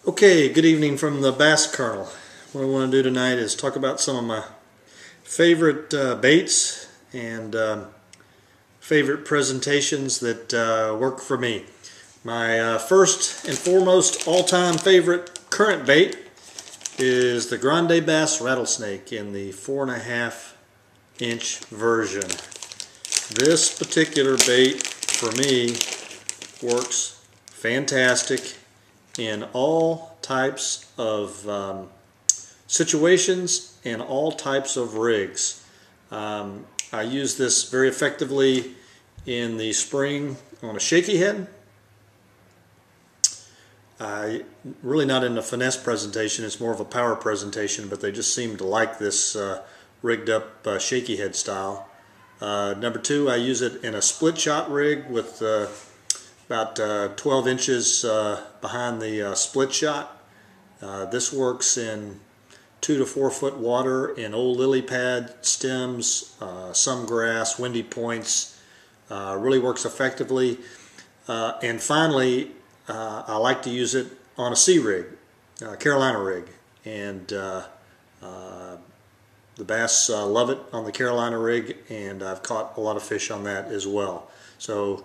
Okay, good evening from the Bass Kernel. What I want to do tonight is talk about some of my favorite baits and favorite presentations that work for me. My first and foremost all-time favorite current bait is the Grande bass rattlesnake in the 4.5-inch version. This particular bait for me works fantastic in all types of situations and all types of rigs. I use this very effectively in the spring on a shaky head. Really not in a finesse presentation, it's more of a power presentation, but they just seem to like this rigged up shaky head style. Number two, I use it in a split shot rig with about 12 inches behind the split shot. This works in 2 to 4 foot water in old lily pad stems, some grass, windy points. Really works effectively. And finally, I like to use it on a sea rig, Carolina rig, and the bass love it on the Carolina rig, and I've caught a lot of fish on that as well. So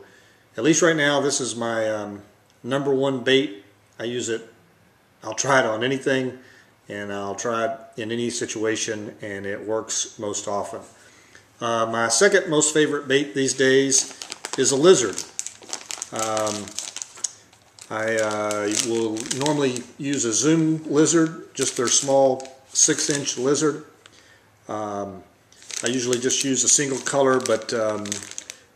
at least right now, this is my number one bait. I use it, I'll try it on anything, and I'll try it in any situation, and it works most often. My second most favorite bait these days is a lizard. I will normally use a zoom lizard, just their small 6-inch lizard. I usually just use a single color, but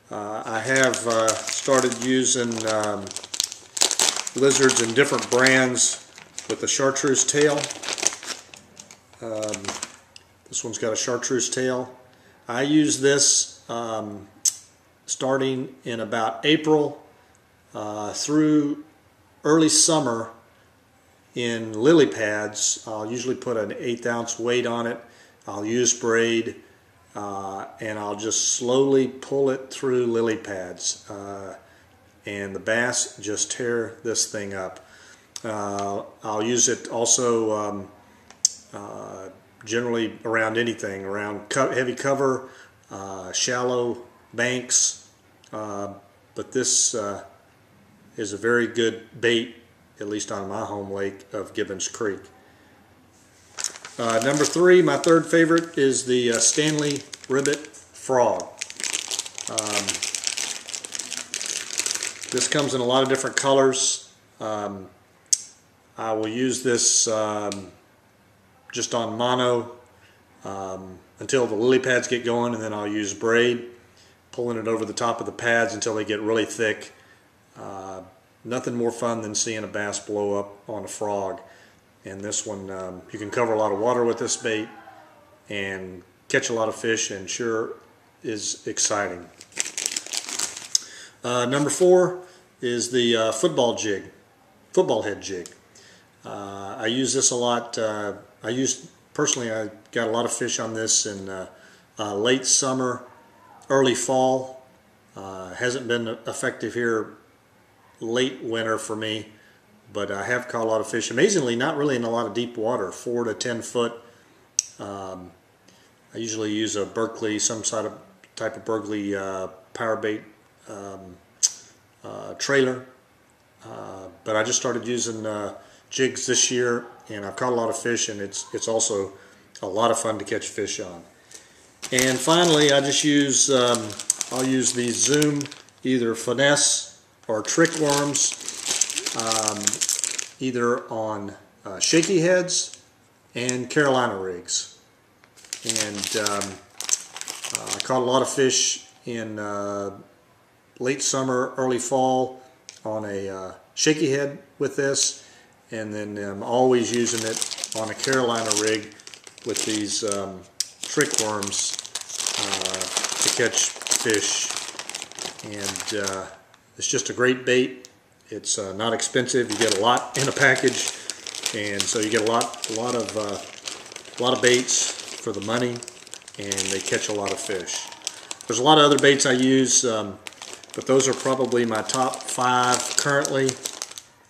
I have started using lizards in different brands with a chartreuse tail. This one's got a chartreuse tail. I use this starting in about April through early summer in lily pads. I'll usually put an 1/8 ounce weight on it. I'll use braid. And I'll just slowly pull it through lily pads, and the bass just tear this thing up. I'll use it also generally around anything, around heavy cover, shallow banks, but this is a very good bait, at least on my home lake of Gibbons Creek. Number three, my third favorite, is the Stanley ribbit frog. This comes in a lot of different colors. I will use this just on mono until the lily pads get going, and then I'll use braid, pulling it over the top of the pads until they get really thick. Nothing more fun than seeing a bass blow up on a frog. And this one, you can cover a lot of water with this bait and catch a lot of fish, and sure is exciting. Number four is the football head jig. I use this a lot. Personally, I got a lot of fish on this in late summer, early fall. Hasn't been effective here late winter for me, but I have caught a lot of fish. Amazingly, not really in a lot of deep water, 4 to 10 foot. I usually use a Berkeley, some sort of type of Berkeley power bait trailer, but I just started using jigs this year, and I've caught a lot of fish, and it's also a lot of fun to catch fish on. And finally, I just use I'll use these Zoom either finesse or trick worms, either on shaky heads and Carolina rigs. And I caught a lot of fish in late summer, early fall on a shaky head with this, and then I'm always using it on a Carolina rig with these trick worms to catch fish. And it's just a great bait. It's not expensive. You get a lot in a package, and so you get a lot of baits for the money, and they catch a lot of fish. There's a lot of other baits I use, but those are probably my top 5 currently.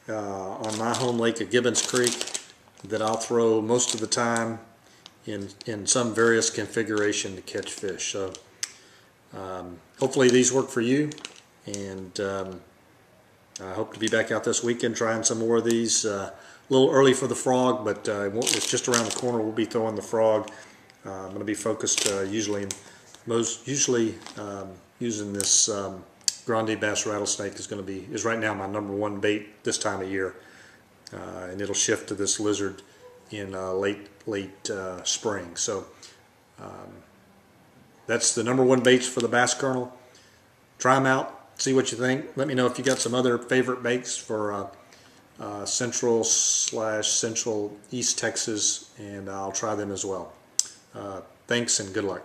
on my home lake at Gibbons Creek that I'll throw most of the time in some various configuration to catch fish. So hopefully these work for you, and I hope to be back out this weekend trying some more of these. A little early for the frog, but it's just around the corner. We'll be throwing the frog. I'm going to be focused usually using this Grande bass rattlesnake is right now my #1 bait this time of year, and it'll shift to this lizard in late spring. So that's the #1 baits for the bass kernel. Try them out, see what you think. Let me know if you got some other favorite baits for Central East Texas, and I'll try them as well. Thanks and good luck.